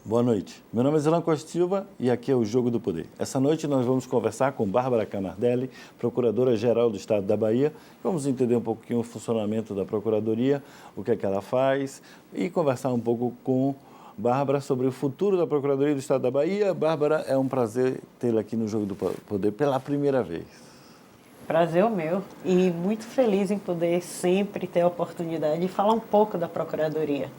Boa noite. Meu nome é Zelan Costa Silva e aqui é o Jogo do Poder. Essa noite nós vamos conversar com Bárbara Camardelli, Procuradora-Geral do Estado da Bahia. Vamos entender um pouquinho o funcionamento da Procuradoria, o que é que ela faz e conversar um pouco com Bárbara sobre o futuro da Procuradoria do Estado da Bahia. Bárbara, é um prazer tê-la aqui no Jogo do Poder pela primeira vez. Prazer é o meu e muito feliz em poder sempre ter a oportunidade de falar um pouco da Procuradoria.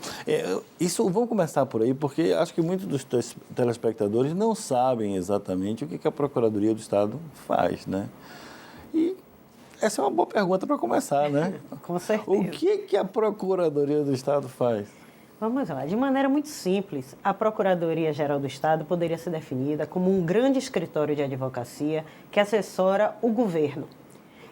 Vamos começar por aí, porque acho que muitos dos telespectadores não sabem exatamente o que a Procuradoria do Estado faz, né? E essa é uma boa pergunta para começar, né? Com certeza. O que a Procuradoria do Estado faz? Vamos lá, de maneira muito simples, a Procuradoria-Geral do Estado poderia ser definida como um grande escritório de advocacia que assessora o governo.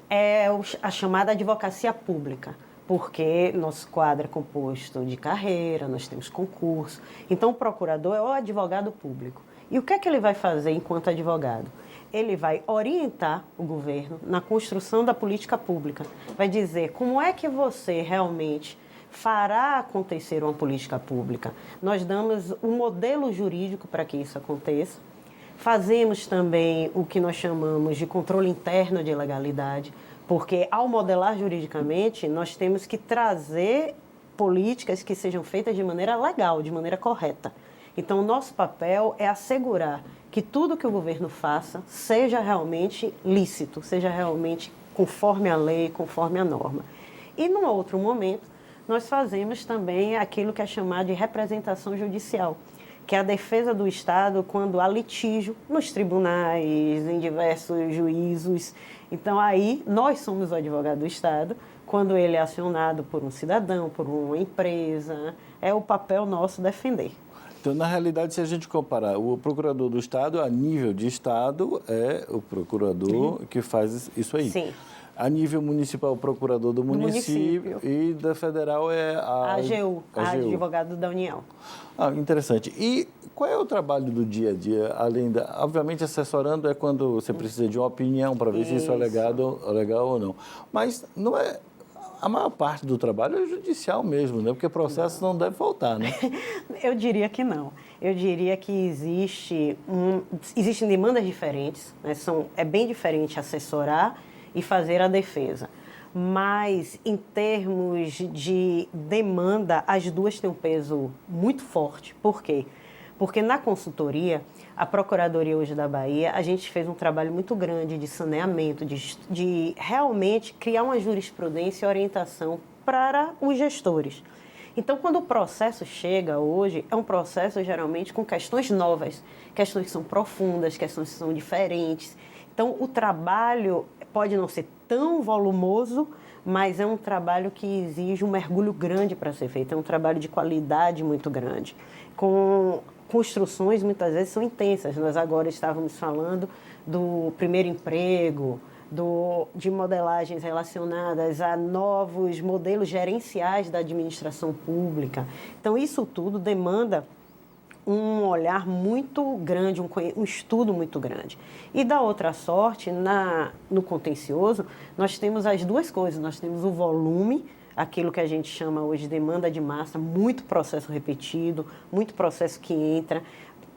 É a chamada advocacia pública, porque nosso quadro é composto de carreira, nós temos concurso. Então, o procurador é o advogado público. E o que é que ele vai fazer enquanto advogado? Ele vai orientar o governo na construção da política pública. Vai dizer como é que você realmente fará acontecer uma política pública. Nós damos um modelo jurídico para que isso aconteça. Fazemos também o que nós chamamos de controle interno de legalidade, porque ao modelar juridicamente, nós temos que trazer políticas que sejam feitas de maneira legal, de maneira correta. Então, o nosso papel é assegurar que tudo que o governo faça seja realmente lícito, seja realmente conforme a lei, conforme a norma. E, num outro momento, nós fazemos também aquilo que é chamado de representação judicial, que é a defesa do Estado quando há litígio nos tribunais, em diversos juízos. Então, aí, nós somos o advogado do Estado, quando ele é acionado por um cidadão, por uma empresa, é o papel nosso defender. Então, na realidade, se a gente comparar, o procurador do Estado, a nível de Estado, é o procurador que faz isso aí. Sim. A nível municipal, o procurador do município e da federal é a AGU, advogado da União. Interessante. E qual é o trabalho do dia a dia, além da... Obviamente, assessorando é quando você precisa de uma opinião para ver se isso é legal ou não. Mas não é... A maior parte do trabalho é judicial mesmo, né? Porque processo não deve faltar, né? Eu diria que não. Eu diria que existem demandas diferentes, né? É bem diferente assessorar e fazer a defesa. Mas, em termos de demanda, as duas têm um peso muito forte. Por quê? Porque na consultoria, a Procuradoria hoje da Bahia, a gente fez um trabalho muito grande de saneamento, de realmente criar uma jurisprudência e orientação para os gestores. Então, quando o processo chega hoje, é um processo geralmente com questões novas, questões que são profundas, questões que são diferentes. Então, o trabalho pode não ser tão volumoso, mas é um trabalho que exige um mergulho grande para ser feito, é um trabalho de qualidade muito grande, com construções muitas vezes são intensas. Nós agora estávamos falando do primeiro emprego, de modelagens relacionadas a novos modelos gerenciais da administração pública. Então, isso tudo demanda um olhar muito grande, um estudo muito grande. E da outra sorte, no contencioso, nós temos as duas coisas. Nós temos o volume, aquilo que a gente chama hoje de demanda de massa, muito processo repetido, muito processo que entra.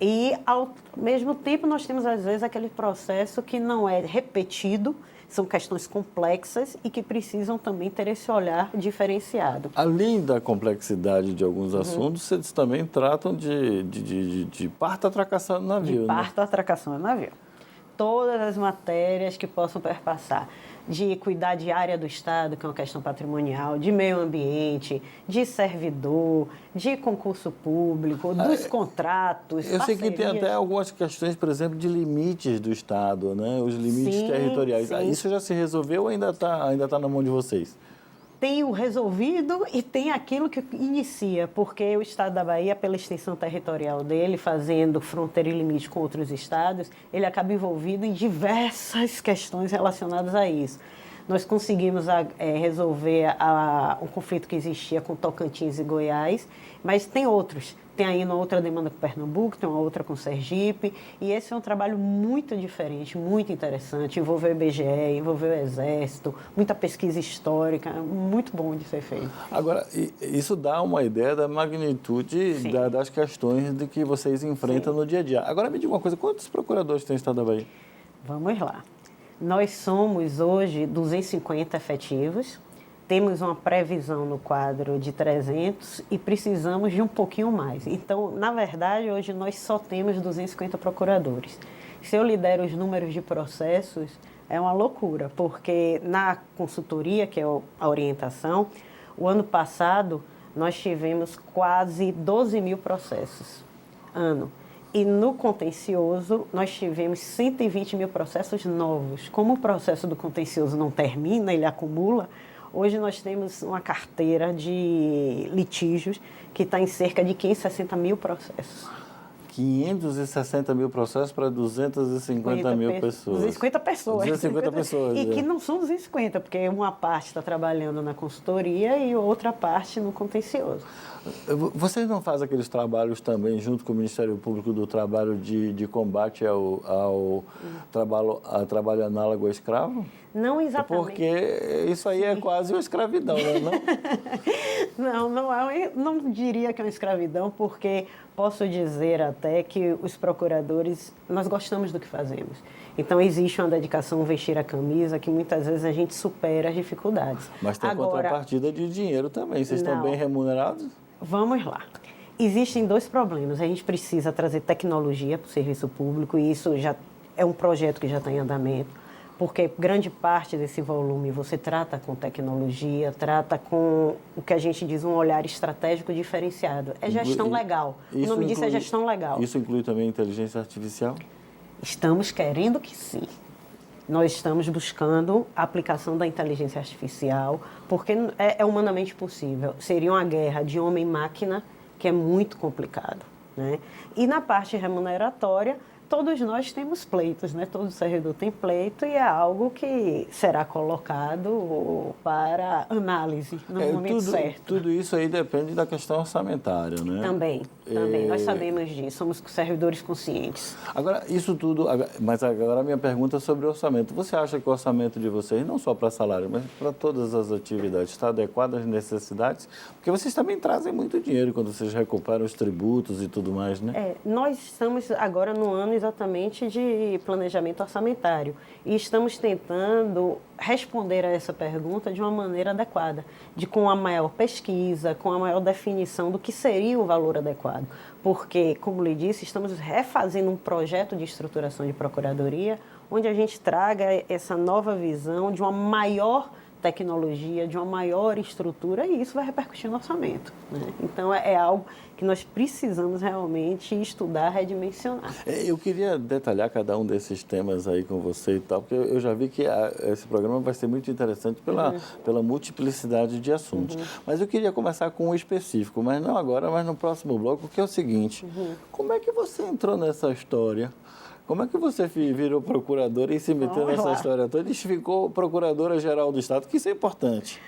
E, ao mesmo tempo, nós temos, às vezes, aquele processo que não é repetido, são questões complexas e que precisam também ter esse olhar diferenciado. Além da complexidade de alguns assuntos, vocês também tratam de parto-atracação do navio, de parto-atracação do navio. Todas as matérias que possam perpassar, de cuidar de área do Estado, que é uma questão patrimonial, de meio ambiente, de servidor, de concurso público, dos contratos, eu sei que tem até algumas questões, por exemplo, de limites do Estado, né? Os limites territoriais. Sim. Isso já se resolveu ou ainda tá na mão de vocês? Tem o resolvido e tem aquilo que inicia, porque o Estado da Bahia, pela extensão territorial dele, fazendo fronteira e limite com outros estados, ele acaba envolvido em diversas questões relacionadas a isso. Nós conseguimos resolver o conflito que existia com Tocantins e Goiás, mas tem outros. tem aí uma outra demanda com Pernambuco, tem uma outra com Sergipe, e esse é um trabalho muito diferente, muito interessante, envolveu o IBGE, envolveu o Exército, muita pesquisa histórica, muito bom de ser feito. Agora, isso dá uma ideia da magnitude das questões de que vocês enfrentam no dia a dia. Agora, me diga uma coisa, quantos procuradores tem o Estado da Bahia? Vamos lá. Nós somos hoje 250 efetivos, temos uma previsão no quadro de 300 e precisamos de um pouquinho mais. Então, na verdade, hoje nós só temos 250 procuradores. Se eu lidero os números de processos, é uma loucura, porque na consultoria, que é a orientação, o ano passado nós tivemos quase 12 mil processos ano. E no contencioso, nós tivemos 120 mil processos novos. Como o processo do contencioso não termina, ele acumula, hoje nós temos uma carteira de litígios que está em cerca de 560 mil processos. 560 mil processos para 250 mil pessoas. 250 pessoas. 250 pessoas. E que não são 250, porque uma parte está trabalhando na consultoria e outra parte no contencioso. Vocês não fazem aqueles trabalhos também, junto com o Ministério Público, do trabalho de combate ao trabalho análogo ao escravo? Não exatamente. Porque isso aí é quase uma escravidão, não? Não diria que é uma escravidão, porque posso dizer até que os procuradores, nós gostamos do que fazemos. Então, existe uma dedicação, vestir a camisa, que muitas vezes a gente supera as dificuldades. Mas tem contrapartida de dinheiro também. Vocês estão bem remunerados? Vamos lá. Existem dois problemas. A gente precisa trazer tecnologia para o serviço público, e isso já é um projeto que já está em andamento, porque grande parte desse volume você trata com tecnologia, trata com o que a gente diz um olhar estratégico diferenciado. É gestão legal. O nome disso é gestão legal. Isso inclui também inteligência artificial? Estamos querendo que sim. Nós estamos buscando a aplicação da inteligência artificial, porque é humanamente possível. Seria uma guerra de homem-máquina, que é muito complicado, né? E na parte remuneratória, todos nós temos pleitos, né? Todo servidor tem pleito, e é algo que será colocado para análise no momento certo. Tudo isso aí depende da questão orçamentária, né? Também. Nós sabemos disso, somos servidores conscientes. Agora, isso tudo, mas agora a minha pergunta é sobre o orçamento. Você acha que o orçamento de vocês, não só para salário, mas para todas as atividades, está adequado às necessidades? Porque vocês também trazem muito dinheiro quando vocês recuperam os tributos e tudo mais, né? Nós estamos agora no ano exatamente de planejamento orçamentário e estamos tentando responder a essa pergunta de uma maneira adequada, com a maior pesquisa, com a maior definição do que seria o valor adequado. Porque, como lhe disse, estamos refazendo um projeto de estruturação de procuradoria onde a gente traga essa nova visão de uma maior tecnologia, de uma maior estrutura, e isso vai repercutir no orçamento, né? Então, é algo que nós precisamos realmente estudar, redimensionar. Eu queria detalhar cada um desses temas aí com você e tal, porque eu já vi que esse programa vai ser muito interessante pela multiplicidade de assuntos. Mas eu queria começar com um específico, mas não agora, mas no próximo bloco, que é o seguinte: como é que você entrou nessa história? Como é que você virou procuradora e se meteu nessa história toda e ficou procuradora-geral do Estado? Que isso é importante.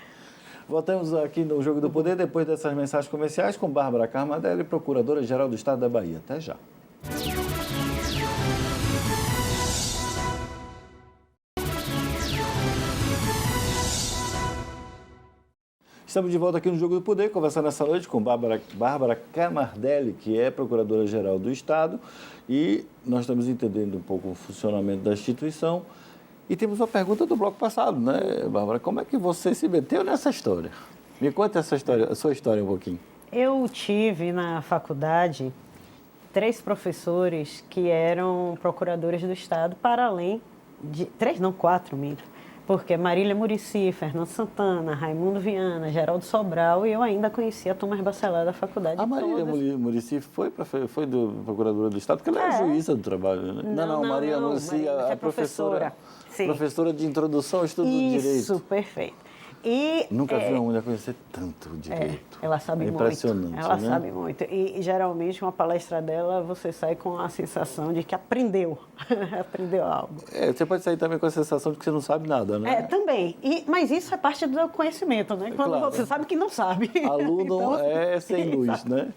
Voltamos aqui no Jogo do Poder, depois dessas mensagens comerciais, com Bárbara Camardelli, procuradora-geral do Estado da Bahia. Até já. Estamos de volta aqui no Jogo do Poder, conversando essa noite com Bárbara Camardelli, que é Procuradora-Geral do Estado, e nós estamos entendendo um pouco o funcionamento da instituição. E temos uma pergunta do bloco passado, né, Bárbara? Como é que você se meteu nessa história? Me conta a sua história um pouquinho. Eu tive na faculdade 3 professores que eram procuradores do Estado, para além de... 3 não, 4, minto. Porque Marília Muricy, Fernando Santana, Raimundo Viana, Geraldo Sobral, e eu ainda conhecia a turma bacelar da faculdade. A Marília Muricy foi procuradora do Estado, porque ela é juíza do trabalho, né? Não, Marília Muricy, a professora. Sim. Professora de introdução ao estudo do direito. Isso, perfeito. E, Nunca vi uma mulher conhecer tanto direito. ela sabe muito. Impressionante, Ela né? sabe muito. E geralmente uma palestra dela você sai com a sensação de que aprendeu, aprendeu algo. Você pode sair também com a sensação de que você não sabe nada, né? Também. Mas isso é parte do conhecimento, né? Quando Claro. você sabe que não sabe. Aluno Então, é sem luz, né?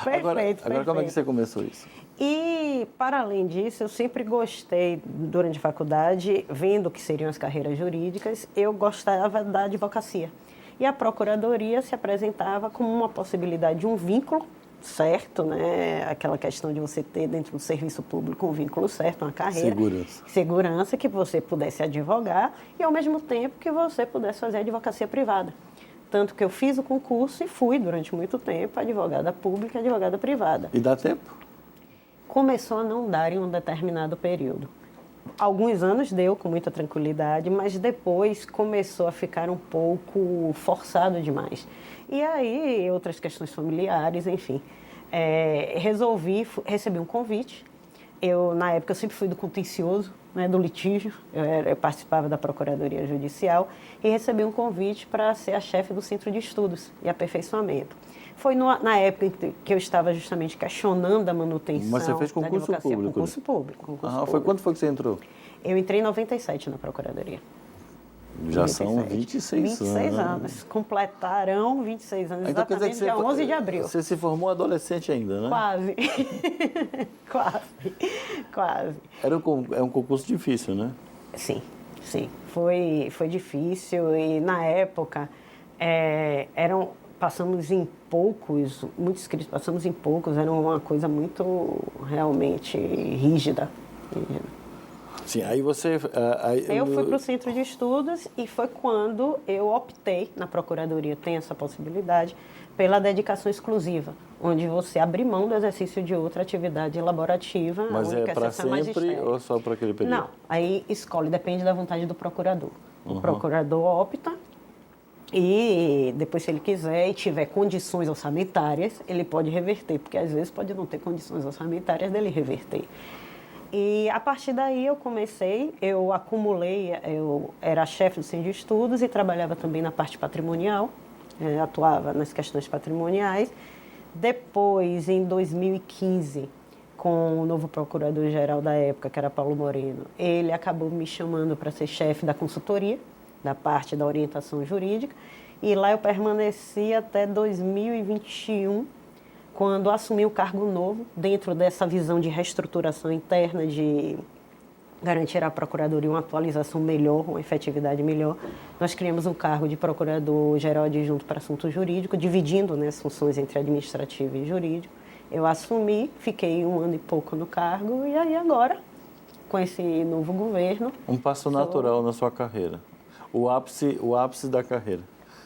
Perfeito, Agora como é que perfeito. você começou isso? E, para além disso, eu sempre gostei, durante a faculdade, vendo o que seriam as carreiras jurídicas, eu gostava da advocacia. E a procuradoria se apresentava como uma possibilidade de um vínculo certo, né? Aquela questão de você ter dentro do serviço público um vínculo certo, uma carreira. Segurança. Segurança, que você pudesse advogar e, ao mesmo tempo, que você pudesse fazer advocacia privada. Tanto que eu fiz o concurso e fui, durante muito tempo, advogada pública e advogada privada. E dá tempo? Começou a não dar em um determinado período. Alguns anos deu com muita tranquilidade, mas depois começou a ficar um pouco forçado demais. E aí, outras questões familiares, enfim. Recebi um convite. Na época, eu sempre fui do contencioso, né, do litígio. Eu participava da Procuradoria Judicial e recebi um convite para ser a chefe do Centro de Estudos e Aperfeiçoamento. Foi na época em que eu estava justamente questionando a manutenção. Mas você fez concurso da advocacia. público? Concurso público. Concurso público. Quando foi que você entrou? Eu entrei em 97 na Procuradoria. Já são 26 anos. 26 anos. Completarão 26 anos, Então, quer dizer exatamente dia 11 de abril. Você se formou adolescente ainda, né? Quase. Quase. É um concurso difícil, né? Sim. Foi difícil e, na época, passamos em poucos, muitos inscritos, passamos em poucos, era uma coisa muito, realmente, rígida. Sim, aí você... Eu fui para o Centro de Estudos e foi quando eu optei, na Procuradoria tem essa possibilidade, pela dedicação exclusiva, onde você abre mão do exercício de outra atividade laborativa. Mas é para sempre ou só para aquele período? Não, aí escolhe, depende da vontade do procurador. O procurador opta e depois, se ele quiser e tiver condições orçamentárias, ele pode reverter, porque às vezes pode não ter condições orçamentárias dele reverter. E a partir daí eu acumulei, eu era chefe do Centro de Estudos e trabalhava também na parte patrimonial, atuava nas questões patrimoniais. Depois, em 2015, com o novo procurador-geral da época, que era Paulo Moreno, ele acabou me chamando para ser chefe da consultoria, da parte da orientação jurídica, e lá eu permaneci até 2021, quando assumi o cargo novo, dentro dessa visão de reestruturação interna, de garantir à Procuradoria uma atualização melhor, uma efetividade melhor. Nós criamos um cargo de Procurador-Geral Adjunto para Assunto Jurídico, dividindo, né, as funções entre administrativo e jurídico. Eu assumi, fiquei 1 ano e pouco no cargo, e aí agora, com esse novo governo... Um passo natural na sua carreira. O ápice da carreira.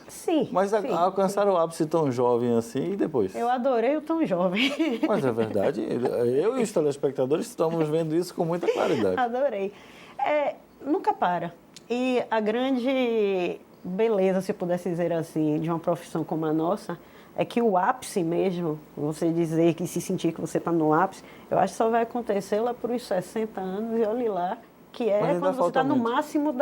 Sim. Mas sim, alcançaram o ápice tão jovem assim e depois? Eu adorei o tão jovem. Mas é verdade. Eu e os telespectadores estamos vendo isso com muita claridade. Adorei. Nunca para. E a grande beleza, se pudesse dizer assim, de uma profissão como a nossa, é que o ápice mesmo, você dizer que se sentir que você está no ápice, eu acho que só vai acontecer lá por uns 60 anos e olhe lá, que é quando você está no máximo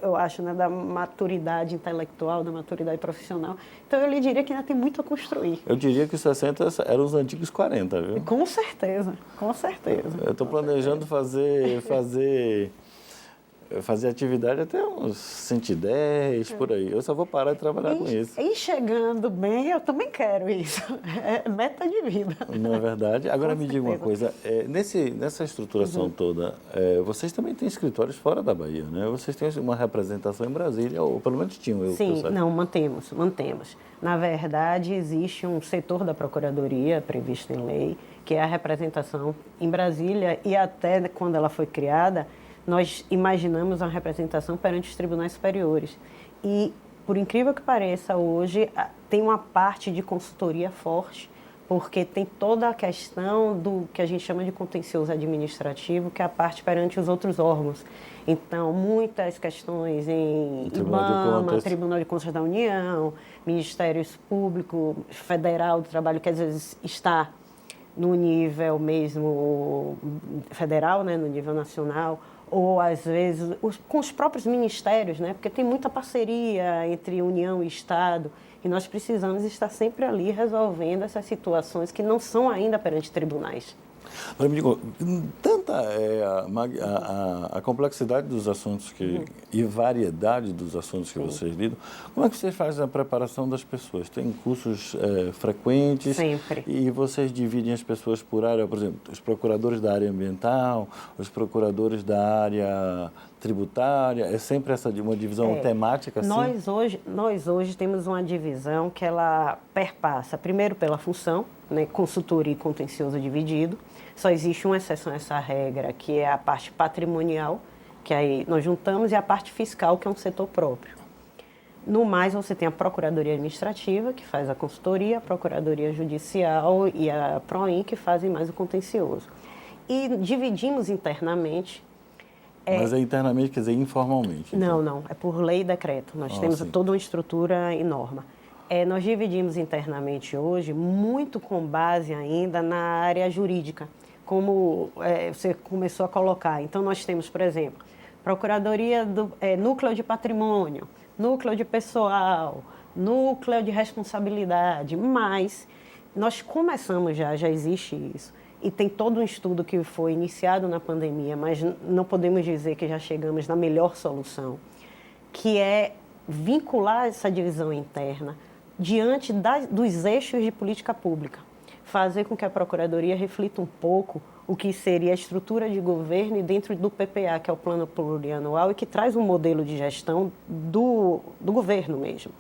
eu acho, né, da maturidade intelectual, da maturidade profissional. Então, eu lhe diria que ainda tem muito a construir. Eu diria que os 60 eram os antigos 40, viu? Com certeza, com certeza. Eu estou planejando fazer atividade até uns 110, por aí. Eu só vou parar de trabalhar com isso. E chegando bem, eu também quero isso. É meta de vida. Não é verdade? Agora me diga uma coisa, nessa estruturação toda, vocês também têm escritórios fora da Bahia, né? Vocês têm uma representação em Brasília, ou pelo menos tinham, Sim, não, mantemos. Na verdade, existe um setor da Procuradoria, previsto em lei, que é a representação em Brasília, e até quando ela foi criada, nós imaginamos uma representação perante os tribunais superiores. E, por incrível que pareça, hoje tem uma parte de consultoria forte, porque tem toda a questão do que a gente chama de contencioso administrativo, que é a parte perante os outros órgãos. Então, muitas questões em IBAMA, Tribunal de Contas da União, Ministério Público Federal do Trabalho, que às vezes está no nível mesmo federal, né, no nível nacional, ou às vezes com os próprios ministérios, né? Porque tem muita parceria entre União e Estado, e nós precisamos estar sempre ali resolvendo essas situações que não são ainda perante tribunais. Agora me diga, tanta é a complexidade dos assuntos e variedade dos assuntos que vocês lidam, como é que vocês fazem a preparação das pessoas? Tem cursos frequentes? Sempre. E vocês dividem as pessoas por área, por exemplo, os procuradores da área ambiental, os procuradores da área tributária, é sempre uma divisão temática assim? Nós hoje temos uma divisão que ela perpassa, primeiro pela função, né, consultoria e contencioso dividido. Só existe uma exceção a essa regra, que é a parte patrimonial, que aí nós juntamos, e a parte fiscal, que é um setor próprio. No mais, você tem a Procuradoria Administrativa, que faz a consultoria, a Procuradoria Judicial e a PROIN, que fazem mais o contencioso. E dividimos internamente. Mas é internamente, quer dizer, informalmente? Então. Não. É por lei e decreto. Nós temos toda uma estrutura e norma. Nós dividimos internamente hoje, muito com base ainda na área jurídica, como você começou a colocar. Então, nós temos, por exemplo, Procuradoria do Núcleo de Patrimônio, Núcleo de Pessoal, Núcleo de Responsabilidade, mas nós começamos já existe isso. E tem todo um estudo que foi iniciado na pandemia, mas não podemos dizer que já chegamos na melhor solução, que é vincular essa divisão interna diante dos eixos de política pública. Fazer com que a Procuradoria reflita um pouco o que seria a estrutura de governo e dentro do PPA, que é o Plano Plurianual, e que traz um modelo de gestão do governo mesmo.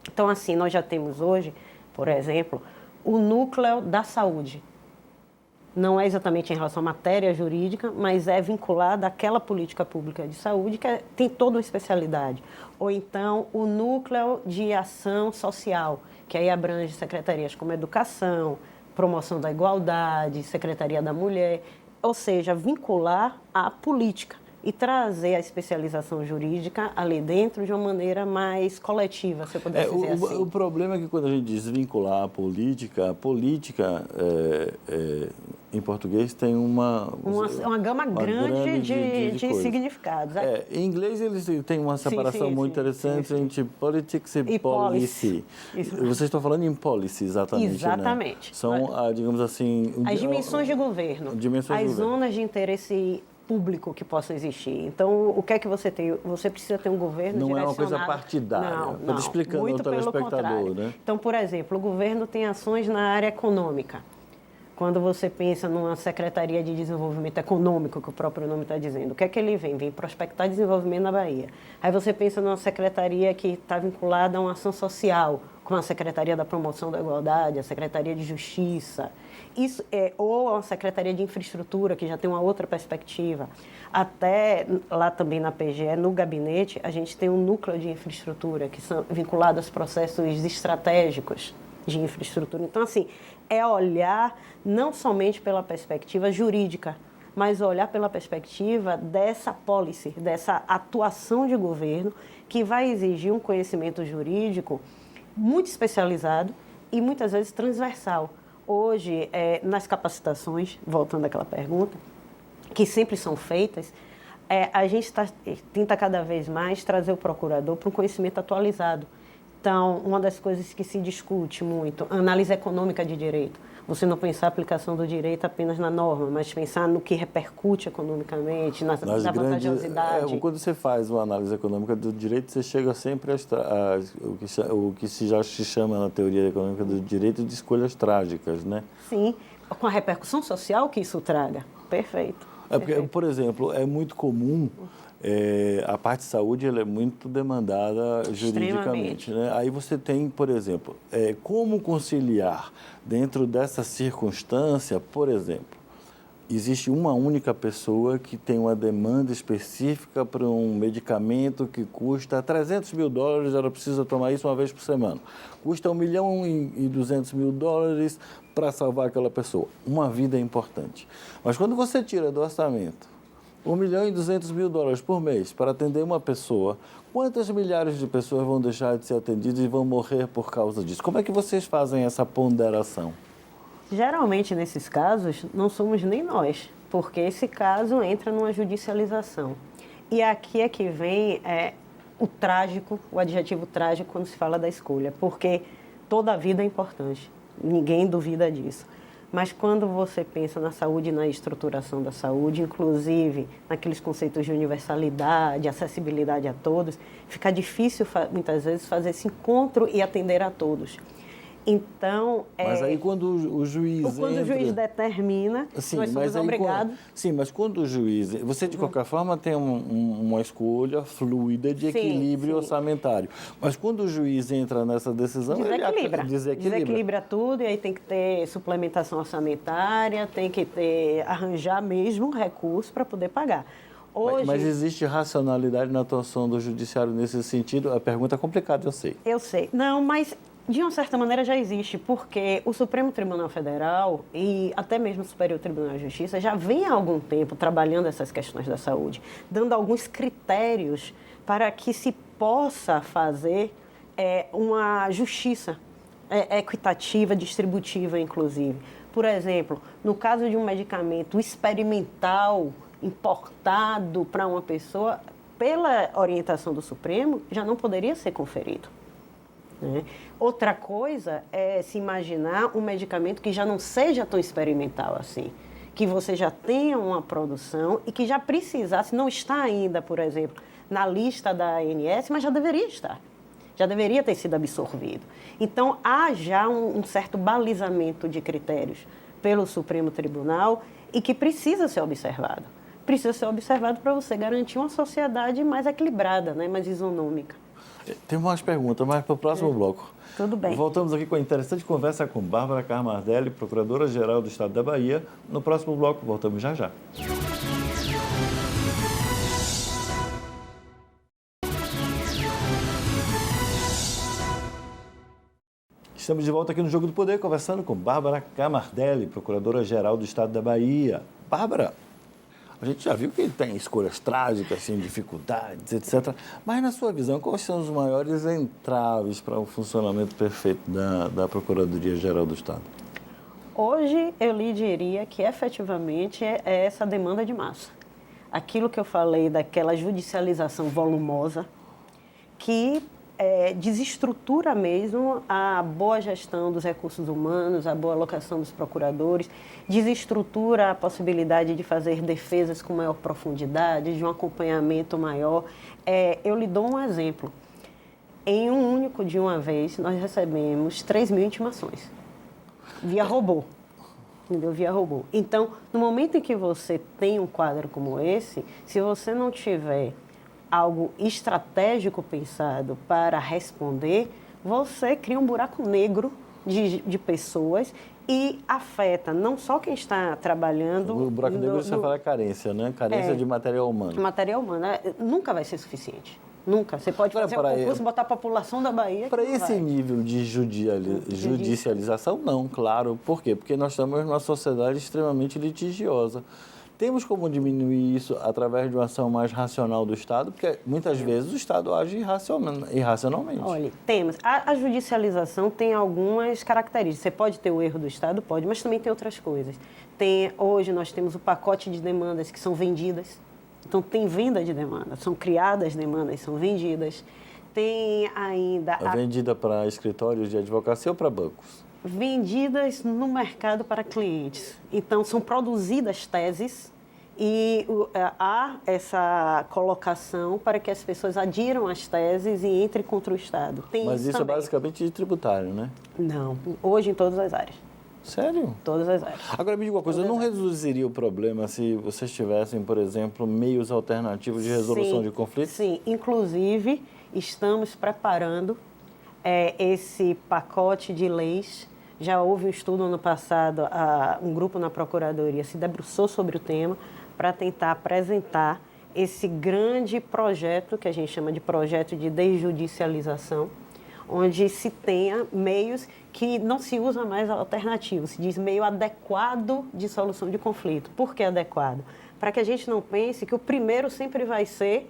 Então, assim, nós já temos hoje, por exemplo, o núcleo da saúde. Não é exatamente em relação à matéria jurídica, mas é vinculada àquela política pública de saúde que tem toda uma especialidade. Ou então o núcleo de ação social, que aí abrange secretarias como Educação, Promoção da Igualdade, Secretaria da Mulher, ou seja, vincular à política e trazer a especialização jurídica ali dentro de uma maneira mais coletiva, se eu pudesse dizer assim. O problema é que quando a gente diz vincular a política em português tem uma gama grande de significados. Em inglês eles têm uma separação muito interessante entre politics e policy. Vocês estão falando em policy, exatamente. Exatamente. Né? São, digamos assim... As dimensões de governo, as zonas de interesse público que possam existir. Então, o que é que você tem? Você precisa ter um governo direcionado... Não é uma coisa partidária. Não. Explicando Muito ao telespectador, né? Então, por exemplo, o governo tem ações na área econômica. Quando você pensa numa Secretaria de Desenvolvimento Econômico, que o próprio nome está dizendo, o que é que ele vem? Vem prospectar desenvolvimento na Bahia. Aí você pensa numa secretaria que está vinculada a uma ação social, como a Secretaria da Promoção da Igualdade, a Secretaria de Justiça, ou a Secretaria de Infraestrutura, que já tem uma outra perspectiva. Até lá também na PGE, no gabinete, a gente tem um núcleo de infraestrutura, que são vinculados aos processos estratégicos de infraestrutura. Então, assim, é olhar não somente pela perspectiva jurídica, mas olhar pela perspectiva dessa policy, dessa atuação de governo, que vai exigir um conhecimento jurídico muito especializado e muitas vezes transversal. Hoje, nas capacitações, voltando àquela pergunta, que sempre são feitas, a gente tenta cada vez mais trazer o procurador para um conhecimento atualizado. Então, uma das coisas que se discute muito, análise econômica de direito. Você não pensar a aplicação do direito apenas na norma, mas pensar no que repercute economicamente, na vantajosidade. Quando você faz uma análise econômica do direito, você chega sempre o que já se chama na teoria econômica do direito de escolhas trágicas, né? Sim, com a repercussão social que isso traga. Perfeito. Porque, por exemplo, é muito comum... a parte de saúde ela é muito demandada juridicamente, né? Aí você tem, por exemplo, como conciliar dentro dessa circunstância, por exemplo, existe uma única pessoa que tem uma demanda específica para um medicamento que custa $300 mil, ela precisa tomar isso uma vez por semana. Custa $1.2 milhão para salvar aquela pessoa. Uma vida é importante. Mas quando você tira do orçamento $1.2 mil por mês para atender uma pessoa, quantas milhares de pessoas vão deixar de ser atendidas e vão morrer por causa disso? Como é que vocês fazem essa ponderação? Geralmente, nesses casos, não somos nem nós, porque esse caso entra numa judicialização. E aqui é que vem o trágico, o adjetivo trágico quando se fala da escolha, porque toda a vida é importante, ninguém duvida disso. Mas quando você pensa na saúde e na estruturação da saúde, inclusive naqueles conceitos de universalidade, acessibilidade a todos, fica difícil muitas vezes fazer esse encontro e atender a todos. Então, mas aí quando o juiz quando o juiz determina, sim, nós somos obrigados... Sim, mas quando o juiz... Você, de qualquer forma, tem uma escolha fluida de equilíbrio orçamentário. Mas quando o juiz entra nessa decisão... Desequilibra tudo, e aí tem que ter suplementação orçamentária, tem que arranjar mesmo recurso para poder pagar. Hoje, mas existe racionalidade na atuação do judiciário nesse sentido? A pergunta é complicada, eu sei. Eu sei. Não, mas... De uma certa maneira já existe, porque o Supremo Tribunal Federal e até mesmo o Superior Tribunal de Justiça já vem há algum tempo trabalhando essas questões da saúde, dando alguns critérios para que se possa fazer uma justiça equitativa, distributiva, inclusive. Por exemplo, no caso de um medicamento experimental importado para uma pessoa, pela orientação do Supremo, já não poderia ser conferido. Outra coisa é se imaginar um medicamento que já não seja tão experimental assim, que você já tenha uma produção e que já precisasse, não está ainda, por exemplo, na lista da ANS, mas já deveria estar, já deveria ter sido absorvido. Então, há já um certo balizamento de critérios pelo Supremo Tribunal e que precisa ser observado. Precisa ser observado para você garantir uma sociedade mais equilibrada, mais isonômica. Tem mais perguntas, mas para o próximo bloco. Tudo bem. Voltamos aqui com a interessante conversa com Bárbara Camardelli, Procuradora-Geral do Estado da Bahia. No próximo bloco, voltamos já já. Estamos de volta aqui no Jogo do Poder, conversando com Bárbara Camardelli, Procuradora-Geral do Estado da Bahia. Bárbara, a gente já viu que ele tem escolhas trágicas, assim, dificuldades, etc. Mas, na sua visão, quais são os maiores entraves para o funcionamento perfeito da Procuradoria-Geral do Estado? Hoje, eu lhe diria que, efetivamente, é essa demanda de massa. Aquilo que eu falei daquela judicialização volumosa, que desestrutura mesmo a boa gestão dos recursos humanos, a boa alocação dos procuradores, desestrutura a possibilidade de fazer defesas com maior profundidade, de um acompanhamento maior. Eu lhe dou um exemplo. Em um único de uma vez, nós recebemos 3.000 intimações, via robô. Entendeu? Via robô. Então, no momento em que você tem um quadro como esse, se você não tiver algo estratégico pensado para responder, você cria um buraco negro de pessoas e afeta não só quem está trabalhando... O buraco negro você fala carência, né? Carência de material humano. Material humano. Nunca vai ser suficiente. Nunca. Você pode fazer um concurso, botar a população da Bahia... Para esse nível de judicialização, não, claro. Por quê? Porque nós estamos numa sociedade extremamente litigiosa. Temos como diminuir isso através de uma ação mais racional do Estado? Porque muitas vezes o Estado age irracionalmente. Olha, temos. A judicialização tem algumas características. Você pode ter o erro do Estado? Pode, mas também tem outras coisas. Hoje nós temos o pacote de demandas que são vendidas. Então, tem venda de demandas. São criadas demandas, são vendidas. Tem ainda... Vendida para escritórios de advocacia ou para bancos? Vendidas no mercado para clientes. Então, são produzidas teses e há essa colocação para que as pessoas adiram as teses e entrem contra o Estado. Mas isso também. É basicamente de tributário, né? Não, hoje em todas as áreas. Sério? Todas as áreas. Agora, me diga uma coisa, não reduziria o problema se vocês tivessem, por exemplo, meios alternativos de resolução de conflitos? Sim, inclusive estamos preparando esse pacote de leis. Já houve um estudo ano passado, um grupo na Procuradoria se debruçou sobre o tema para tentar apresentar esse grande projeto, que a gente chama de projeto de desjudicialização, onde se tenha meios que não se usa mais alternativo, se diz meio adequado de solução de conflito. Por que adequado? Para que a gente não pense que o primeiro sempre vai ser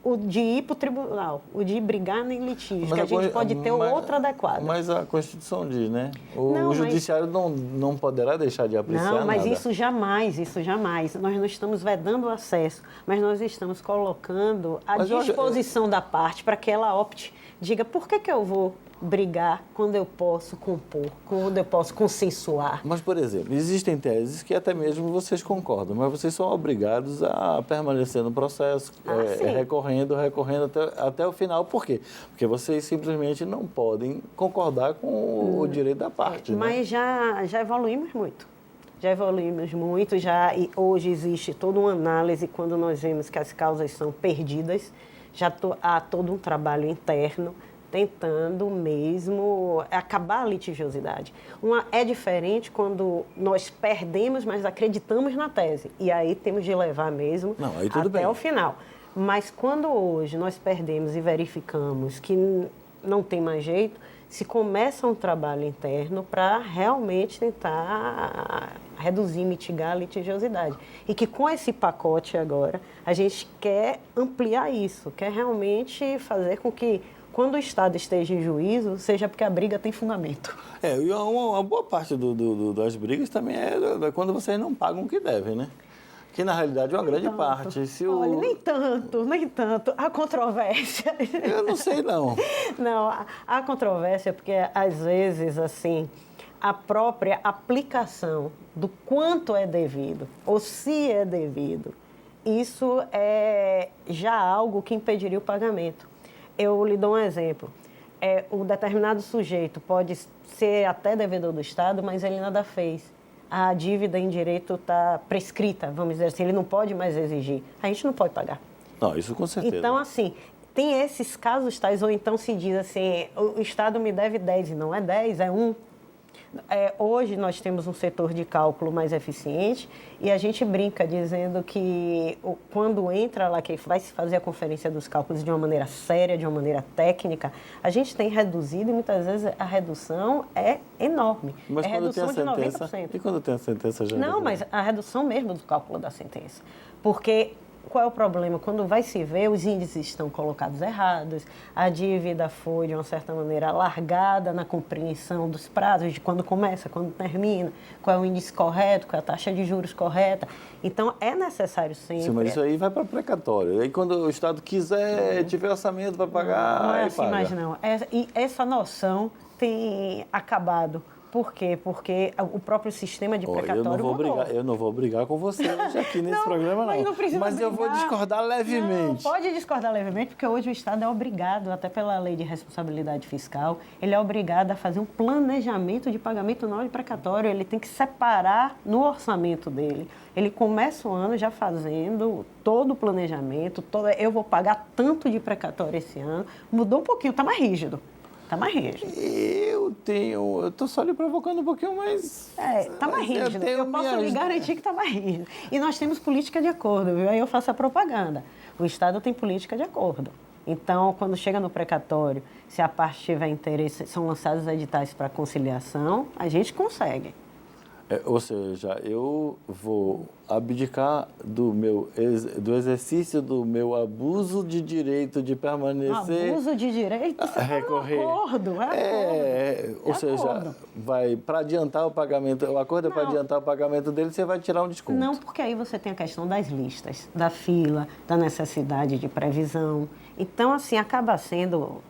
o de ir para o tribunal, o de brigar em litígio, Mas que a gente pode ter outra adequada. Mas a Constituição diz, né? Não, o Judiciário não poderá deixar de apreciar Não, mas nada. isso jamais. Nós não estamos vedando o acesso, mas nós estamos colocando à disposição da parte para que ela opte, diga por que eu vou brigar quando eu posso compor, quando eu posso consensuar. Mas, por exemplo, existem teses que até mesmo vocês concordam, mas vocês são obrigados a permanecer no processo, recorrendo até o final. Por quê? Porque vocês simplesmente não podem concordar com o direito da parte. Mas já evoluímos muito. E hoje existe toda uma análise quando nós vemos que as causas são perdidas, há todo um trabalho interno tentando mesmo acabar a litigiosidade. É diferente quando nós perdemos, mas acreditamos na tese. E aí temos de levar mesmo até o final. Mas quando hoje nós perdemos e verificamos que não tem mais jeito, se começa um trabalho interno para realmente tentar reduzir, mitigar a litigiosidade. E que com esse pacote agora, a gente quer ampliar isso, quer realmente fazer com que quando o Estado esteja em juízo, seja porque a briga tem fundamento. E uma boa parte das brigas também é quando vocês não pagam o que devem, né? Que, na realidade, é uma grande parte. Olha, nem tanto. Há controvérsia. Eu não sei, não. Não, há controvérsia porque, às vezes, assim, a própria aplicação do quanto é devido, ou se é devido, isso é já algo que impediria o pagamento. Eu lhe dou um exemplo. O determinado sujeito pode ser até devedor do Estado, mas ele nada fez. A dívida em direito está prescrita, vamos dizer assim, ele não pode mais exigir. A gente não pode pagar. Não, isso com certeza. Então, assim, tem esses casos tais, ou então se diz assim, o Estado me deve 10 e não é 10, é 1. Hoje nós temos um setor de cálculo mais eficiente e a gente brinca dizendo que quando entra lá, que vai se fazer a conferência dos cálculos de uma maneira séria, de uma maneira técnica, a gente tem reduzido e muitas vezes a redução é enorme. Mas quando tem a sentença, 90%. E quando tem a sentença já? Não, mas a redução mesmo do cálculo da sentença. Porque qual é o problema? Quando vai se ver, os índices estão colocados errados, a dívida foi, de uma certa maneira, largada na compreensão dos prazos, de quando começa, quando termina, qual é o índice correto, qual é a taxa de juros correta. Então, é necessário sempre... Sim, mas isso aí vai para precatório. Aí, quando o Estado quiser, tiver orçamento para pagar, não é aí assim, paga. mas não. E essa noção tem acabado. Por quê? Porque o próprio sistema de precatório mudou. Eu não vou brigar com você hoje aqui nesse programa, não. Não precisa mas brigar. Eu vou discordar levemente. Não, pode discordar levemente, porque hoje o Estado é obrigado, até pela lei de responsabilidade fiscal, ele é obrigado a fazer um planejamento de pagamento anual de precatório. Ele tem que separar no orçamento dele. Ele começa o ano já fazendo todo o planejamento, eu vou pagar tanto de precatório esse ano. Mudou um pouquinho, está mais rígido. Está mais rígido. Eu estou só lhe provocando um pouquinho mais... Está mais rígido. Eu posso lhe garantir que está mais rígido. E nós temos política de acordo, viu? Aí eu faço a propaganda. O Estado tem política de acordo. Então, quando chega no precatório, se a parte tiver interesse, são lançados editais para conciliação, a gente consegue. Ou seja, eu vou abdicar do exercício do meu abuso de direito de permanecer... Abuso de direito? Você recorrer. Tá no acordo, ou seja, vai para adiantar o pagamento, o acordo é para adiantar o pagamento dele, você vai tirar um desconto. Não, porque aí você tem a questão das listas, da fila, da necessidade de previsão. Então, assim, acaba sendo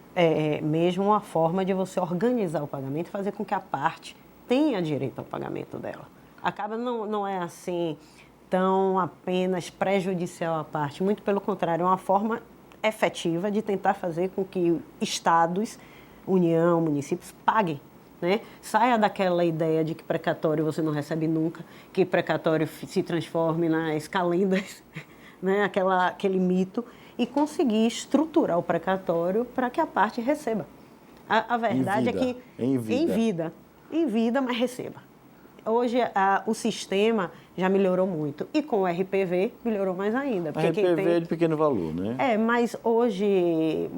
mesmo uma forma de você organizar o pagamento e fazer com que a parte tenha direito ao pagamento dela. Acaba, não é assim tão apenas prejudicial à parte, muito pelo contrário, é uma forma efetiva de tentar fazer com que estados, União, municípios paguem, né? Saia daquela ideia de que precatório você não recebe nunca, que precatório se transforme nas calendas, né? Aquele mito, e conseguir estruturar o precatório para que a parte receba. A verdade é que... Em vida, mas receba. Hoje, o sistema já melhorou muito. E com o RPV, melhorou mais ainda. Porque RPV é de pequeno valor, né? Mas hoje,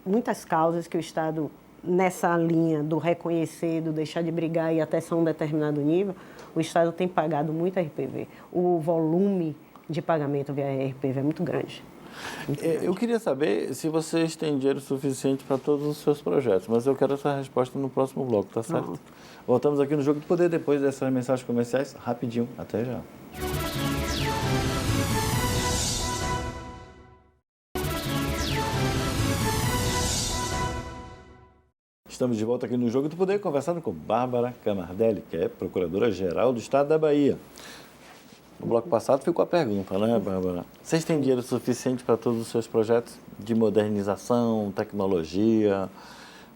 muitas causas que o Estado, nessa linha do reconhecer, do deixar de brigar e até só um determinado nível, o Estado tem pagado muito RPV. O volume de pagamento via RPV é muito grande. Eu queria saber se vocês têm dinheiro suficiente para todos os seus projetos, mas eu quero essa resposta no próximo bloco, tá certo? Pronto. Voltamos aqui no Jogo do Poder depois dessas mensagens comerciais, rapidinho. Até já. Estamos de volta aqui no Jogo do Poder, conversando com Bárbara Camardelli, que é Procuradora-Geral do Estado da Bahia. No bloco passado ficou a pergunta, né, Bárbara? Vocês têm dinheiro suficiente para todos os seus projetos de modernização, tecnologia,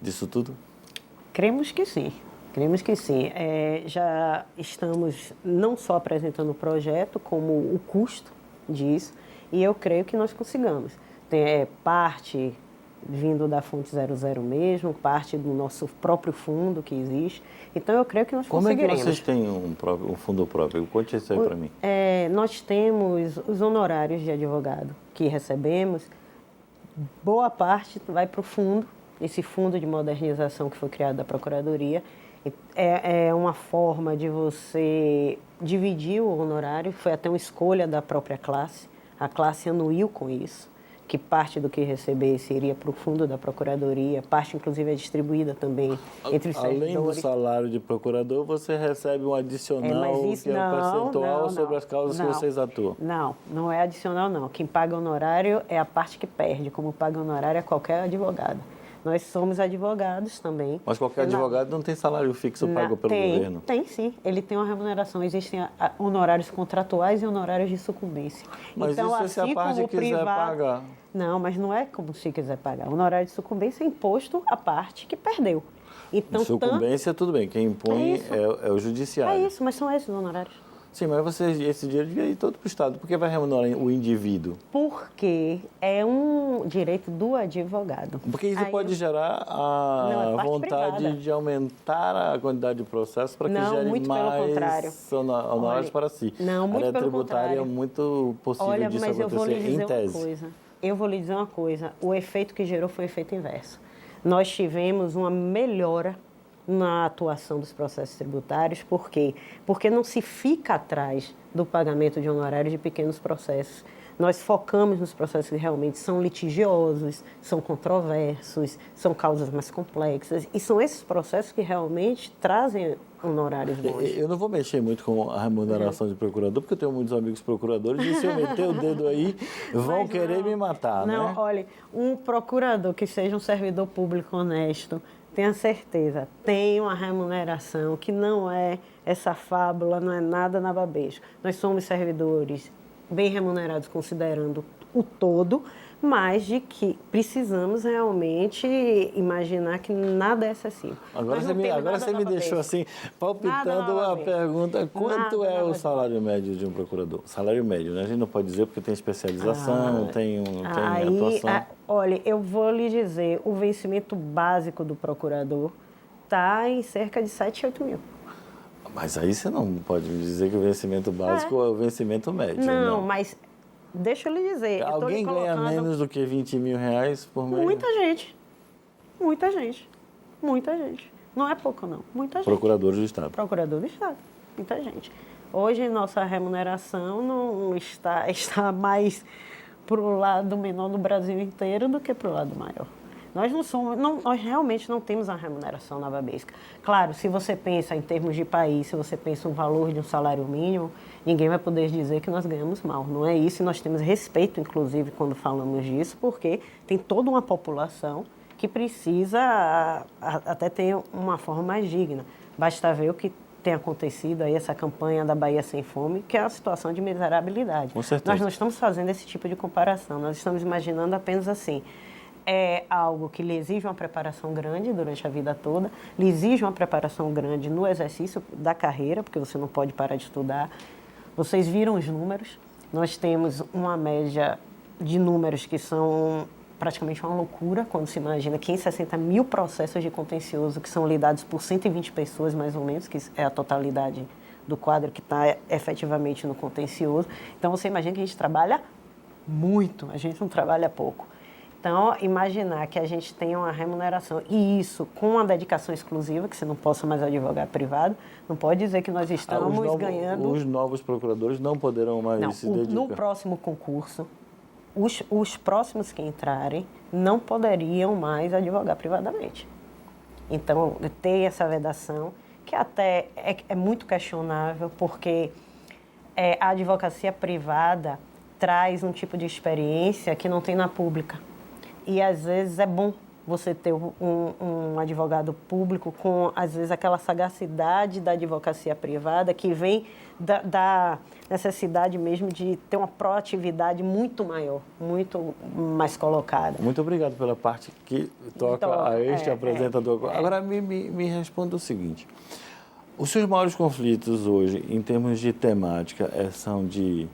disso tudo? Cremos que sim. Cremos que sim. Já estamos não só apresentando o projeto, como o custo disso, e eu creio que nós consigamos. Tem parte vindo da fonte 00 mesmo, parte do nosso próprio fundo que existe. Então, eu creio que nós conseguiremos. Como é que vocês têm um fundo próprio? Conte isso aí para mim. Nós temos os honorários de advogado que recebemos. Boa parte vai para o fundo, esse fundo de modernização que foi criado da Procuradoria. É uma forma de você dividir o honorário, foi até uma escolha da própria classe. A classe anuiu com isso, que parte do que recebesse iria para o fundo da Procuradoria, parte inclusive é distribuída também entre os servidores. Além do salário de procurador, você recebe um adicional que é um percentual sobre as causas que vocês atuam? Não é adicional não. Quem paga honorário é a parte que perde, como paga honorário é qualquer advogado. Nós somos advogados também. Mas qualquer advogado não tem salário fixo pago pelo governo? Tem sim. Ele tem uma remuneração. Existem honorários contratuais e honorários de sucumbência. Mas então, isso se a parte quiser pagar? Não, mas não é como se quiser pagar. O honorário de sucumbência é imposto à parte que perdeu. Então, sucumbência, tudo bem. Quem impõe é o judiciário. É isso, mas são esses os honorários. Sim, mas esse dinheiro devia ir todo para o Estado. Por que vai remunerar o indivíduo? Porque é um direito do advogado. Porque isso pode gerar a vontade privada de aumentar a quantidade de processos para que gere mais honorários para si. Não, muito pelo pelo tributária contrário. É muito possível disso acontecer em tese. Eu vou lhe dizer uma coisa. O efeito que gerou foi o efeito inverso. Nós tivemos uma melhora na atuação dos processos tributários. Por quê? Porque não se fica atrás do pagamento de honorários de pequenos processos. Nós focamos nos processos que realmente são litigiosos, são controversos, são causas mais complexas, e são esses processos que realmente trazem honorários bons. Eu não vou mexer muito com a remuneração de procurador, porque eu tenho muitos amigos procuradores, e se eu meter o dedo aí, vão querer me matar, né? Não, olha, um procurador que seja um servidor público honesto, tenha certeza, tem uma remuneração que não é essa fábula, não é nada nababesco. Nós somos servidores bem remunerados considerando o todo, mas de que precisamos realmente imaginar que nada é excessivo. Agora você me deixou assim, palpitando a pergunta, quanto é o salário médio de um procurador? Salário médio, né? A gente não pode dizer porque tem especialização, tem atuação. Olha, eu vou lhe dizer, o vencimento básico do procurador está em cerca de 7, 8 mil. Mas aí você não pode me dizer que o vencimento básico é o vencimento médio. Não, mas deixa eu lhe dizer. Alguém ganha menos do que 20 mil reais por mês? Muita gente. Muita gente. Muita gente. Não é pouco, não. Muita gente. Procurador do Estado. Procurador do Estado. Muita gente. Hoje, nossa remuneração não está mais para o lado menor do Brasil inteiro do que para o lado maior. Nós realmente não temos a remuneração nababesca. Claro, se você pensa em termos de país, se você pensa o valor de um salário mínimo, ninguém vai poder dizer que nós ganhamos mal. Não é isso, e nós temos respeito, inclusive, quando falamos disso, porque tem toda uma população que precisa até ter uma forma mais digna. Basta ver o que tem acontecido aí, essa campanha da Bahia Sem Fome, que é uma situação de miserabilidade. Com certeza. Nós não estamos fazendo esse tipo de comparação, nós estamos imaginando apenas assim. É algo que lhe exige uma preparação grande durante a vida toda, lhe exige uma preparação grande no exercício da carreira, porque você não pode parar de estudar. Vocês viram os números, nós temos uma média de números que são praticamente uma loucura, quando se imagina 560 mil processos de contencioso que são lidados por 120 pessoas, mais ou menos, que é a totalidade do quadro que está efetivamente no contencioso. Então, você imagina que a gente trabalha muito, a gente não trabalha pouco. Então, imaginar que a gente tenha uma remuneração, e isso com uma dedicação exclusiva, que você não possa mais advogar privado, não pode dizer que nós estamos ganhando... Os novos procuradores não poderão mais se dedicar. No próximo concurso, os próximos que entrarem não poderiam mais advogar privadamente. Então, tem essa vedação, que até é muito questionável, porque a advocacia privada traz um tipo de experiência que não tem na pública. E, às vezes, é bom você ter um advogado público com, às vezes, aquela sagacidade da advocacia privada que vem da necessidade mesmo de ter uma proatividade muito maior, muito mais colocada. Muito obrigado pela parte que toca a este apresentador. Agora, me responda o seguinte. Os seus maiores conflitos hoje, em termos de temática, são de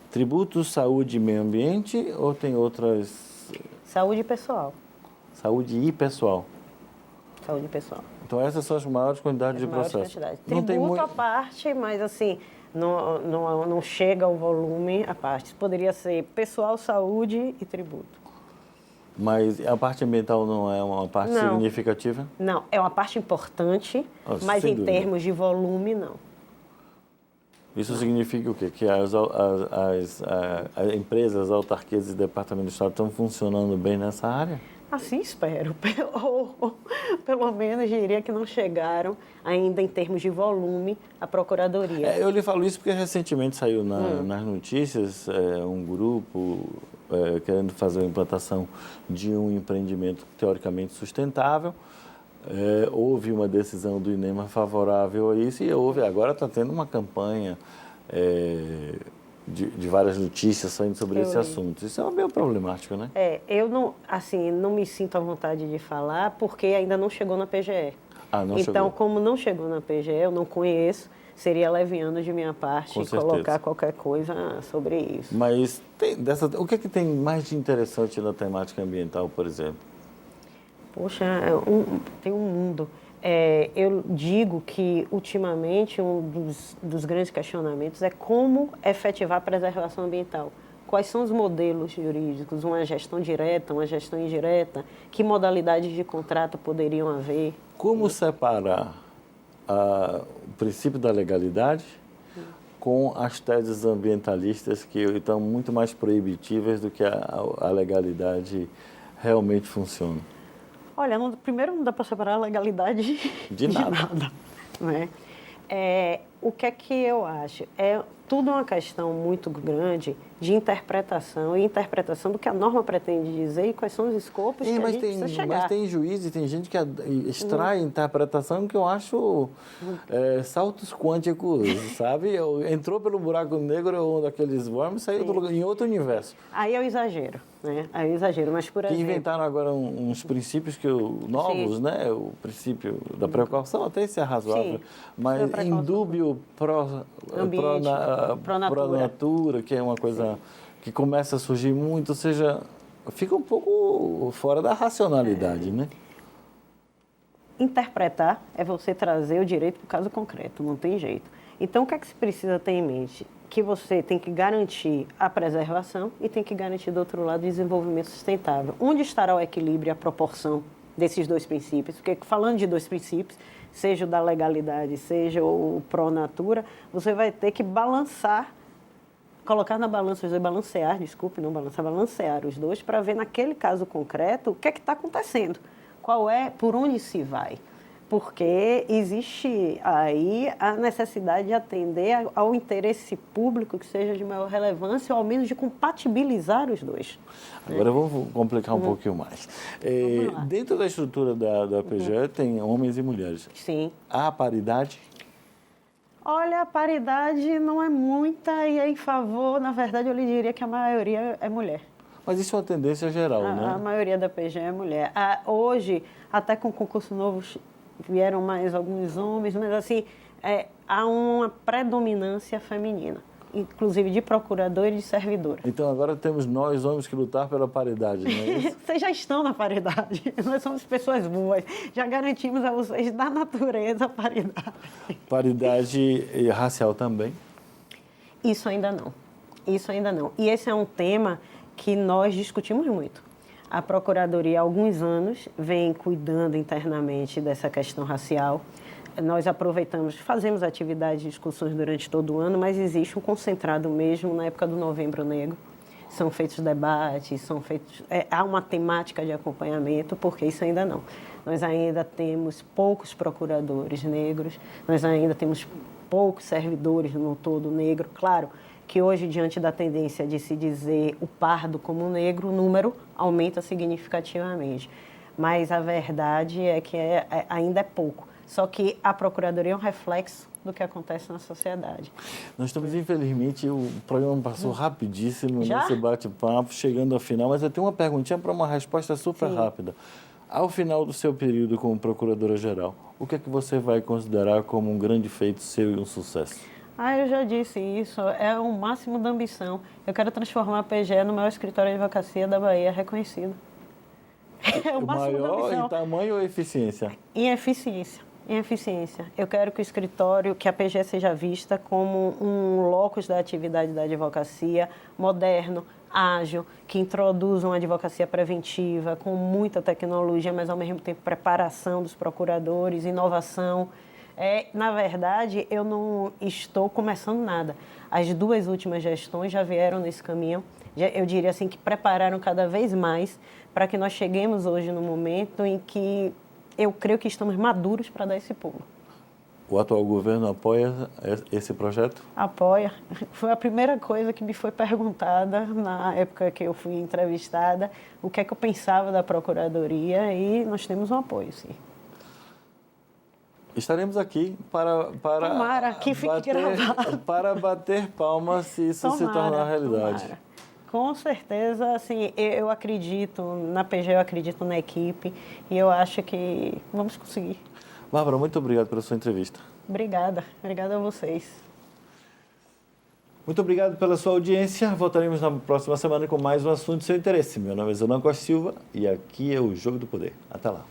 tributos, saúde e meio ambiente ou tem outras... Saúde pessoal. Saúde e pessoal. Saúde pessoal. Então, essas são as maiores quantidades de processo. Tributo à parte, mas assim, não chega ao volume à parte. Poderia ser pessoal, saúde e tributo. Mas a parte ambiental não é uma parte significativa? Não, é uma parte importante, mas em termos de volume, não. Isso significa o quê? Que as empresas, as autarquias e departamentos do Estado estão funcionando bem nessa área? Assim espero. Ou, pelo menos diria que não chegaram ainda em termos de volume à Procuradoria. Eu lhe falo isso porque recentemente saiu nas notícias um grupo querendo fazer a implantação de um empreendimento teoricamente sustentável. Houve uma decisão do INEMA favorável a isso e agora está tendo uma campanha de várias notícias saindo sobre esse assunto. Isso é meio problemático, né? Eu não me sinto à vontade de falar porque ainda não chegou na PGE. Então, como não chegou na PGE, eu não conheço, seria leviano de minha parte colocar qualquer coisa sobre isso. Mas o que tem mais de interessante na temática ambiental, por exemplo? Poxa, tem um mundo. Eu digo que, ultimamente, um dos grandes questionamentos é como efetivar a preservação ambiental. Quais são os modelos jurídicos? Uma gestão direta, uma gestão indireta? Que modalidades de contrato poderiam haver? Como separar o princípio da legalidade com as teses ambientalistas que estão muito mais proibitivas do que a legalidade realmente funciona? Olha, primeiro não dá para separar a legalidade de nada. Né? O que é que eu acho? É tudo uma questão muito grande de interpretação e interpretação do que a norma pretende dizer e quais são os escopos que a gente precisa chegar. Mas tem juiz e tem gente que extrai interpretação que eu acho saltos quânticos, sabe? Entrou pelo buraco negro daqueles worms e saiu em outro universo. Aí é o exagero, né? Aí é o exagero, mas por exemplo... Que inventaram agora uns princípios novos, né? O princípio da precaução até isso é razoável, mas indúbio pró-natura, que é uma coisa que começa a surgir muito, ou seja, fica um pouco fora da racionalidade, né? Interpretar é você trazer o direito para o caso concreto, não tem jeito. Então, o que é que se precisa ter em mente? Que você tem que garantir a preservação e tem que garantir, do outro lado, o desenvolvimento sustentável. Onde estará o equilíbrio e a proporção desses dois princípios? Porque, falando de dois princípios, seja o da legalidade, seja o pró-natura, você vai ter que balançar, colocar na balança, balancear os dois para ver naquele caso concreto o que é que está acontecendo, por onde se vai. Porque existe aí a necessidade de atender ao interesse público que seja de maior relevância ou ao menos de compatibilizar os dois. Agora vamos complicar um pouquinho mais. Dentro da estrutura da PGE tem homens e mulheres. Sim. Há paridade? Olha, a paridade não é muita e é em favor, na verdade eu lhe diria que a maioria é mulher. Mas isso é uma tendência geral, né? A maioria da PGE é mulher. Hoje, até com concurso novo, vieram mais alguns homens, mas assim, há uma predominância feminina, inclusive de procurador e de servidora. Então agora temos nós, homens, que lutar pela paridade, não é isso? Vocês já estão na paridade, nós somos pessoas boas, já garantimos a vocês da natureza a paridade. Paridade racial também? Isso ainda não. E esse é um tema que nós discutimos muito. A Procuradoria, há alguns anos, vem cuidando internamente dessa questão racial. Nós fazemos atividades e discussões durante todo o ano, mas existe um concentrado mesmo na época do Novembro Negro. são feitos debates, há uma temática de acompanhamento, porque isso ainda não. Nós ainda temos poucos procuradores negros, nós ainda temos poucos servidores no todo negro. Claro que hoje, diante da tendência de se dizer o pardo como negro, o número aumenta significativamente. Mas a verdade é que ainda é pouco. Só que a Procuradoria é um reflexo do que acontece na sociedade. Nós estamos, infelizmente, o programa passou rapidíssimo Já? nesse bate-papo, chegando ao final, mas eu tenho uma perguntinha para uma resposta super rápida. Ao final do seu período como Procuradora-Geral, o que é que você vai considerar como um grande feito seu e um sucesso? Eu já disse isso, é o máximo da ambição. Eu quero transformar a PGE no maior escritório de advocacia da Bahia reconhecido. É o máximo da Maior ambição. em tamanho ou eficiência? Em eficiência. Em eficiência. Eu quero que o escritório, que a PGE seja vista como um locus da atividade da advocacia moderno, ágil, que introduz uma advocacia preventiva, com muita tecnologia, mas ao mesmo tempo preparação dos procuradores, inovação. Na verdade, eu não estou começando nada. As duas últimas gestões já vieram nesse caminho. Eu diria assim que prepararam cada vez mais para que nós cheguemos hoje no momento em que eu creio que estamos maduros para dar esse pulo. O atual governo apoia esse projeto? Apoia. Foi a primeira coisa que me foi perguntada na época que eu fui entrevistada, o que é que eu pensava da Procuradoria, e nós temos um apoio, sim. Estaremos aqui Tomara que fique gravado. Para bater palmas se isso se tornar realidade. Tomara. Com certeza, assim, eu acredito na PGE, eu acredito na equipe e eu acho que vamos conseguir. Bárbara, muito obrigado pela sua entrevista. Obrigada a vocês. Muito obrigado pela sua audiência. Voltaremos na próxima semana com mais um assunto de seu interesse. Meu nome é Zenon Costa Silva e aqui é o Jogo do Poder. Até lá.